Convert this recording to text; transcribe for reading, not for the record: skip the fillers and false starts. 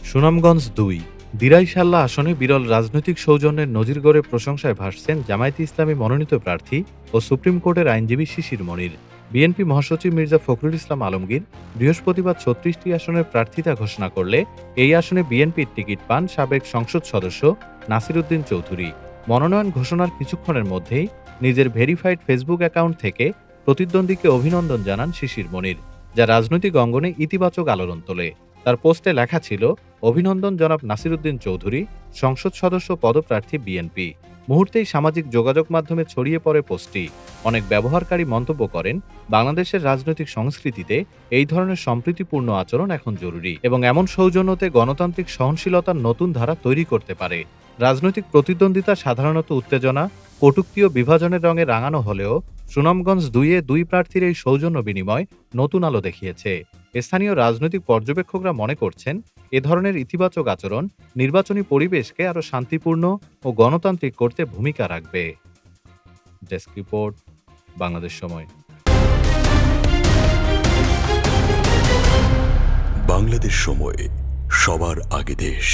সুনামগঞ্জ ২ দিরাইশাল্লা আসনে বিরল রাজনৈতিক সৌজন্যের নজির গড়ে প্রশংসায় ভাসছেন জামায়াতে ইসলামী মনোনীত প্রার্থী ও সুপ্রিম কোর্টের আইনজীবী শিশির মনির। বিএনপি মহাসচিব মির্জা ফখরুল ইসলাম আলমগীর বৃহস্পতিবার ৩৬টি আসনের প্রার্থিতা ঘোষণা করলে এই আসনে বিএনপির টিকিট পান সাবেক সংসদ সদস্য নাসির উদ্দিন চৌধুরী। মনোনয়ন ঘোষণার কিছুক্ষণের মধ্যেই নিজের ভেরিফাইড ফেসবুক অ্যাকাউন্ট থেকে প্রতিদ্বন্দ্বীকে অভিনন্দন জানান শিশির মনির, যা রাজনৈতিক অঙ্গনে ইতিবাচক আলোড়ন তোলে। তার পোস্টে লেখা ছিল, অভিনন্দন জনাব নাসির উদ্দিন চৌধুরী, সংসদ সদস্য পদপ্রার্থী বিএনপি। মুহূর্তেই সামাজিক যোগাযোগ মাধ্যমে ছড়িয়ে পড়ে পোস্টটি। অনেক ব্যবহারকারী মন্তব্য করেন, বাংলাদেশের রাজনৈতিক সংস্কৃতিতে এই ধরনের সম্প্রীতিপূর্ণ আচরণ এখন জরুরি এবং এমন সৌজন্যতে গণতান্ত্রিক সহনশীলতার নতুন ধারা তৈরি করতে পারে। রাজনৈতিক প্রতিদ্বন্দ্বিতা সাধারণত উত্তেজনা, কটূক্তি ও বিভাজনের রঙে রাঙানো হলেও সুনামগঞ্জ ২-এ ২ প্রার্থীর এই সৌজন্য বিনিময় নতুন আলো দেখিয়েছে। স্থানীয় রাজনৈতিক পর্যবেক্ষকরা মনে করছেন, এ ধরনের ইতিবাচক আচরণ নির্বাচনী পরিবেশকে আরও শান্তিপূর্ণ ও গণতান্ত্রিক করতে ভূমিকা রাখবে। ডেস্ক রিপোর্ট, বাংলাদেশ সময়। বাংলাদেশ সময়, সবার আগে দেশ।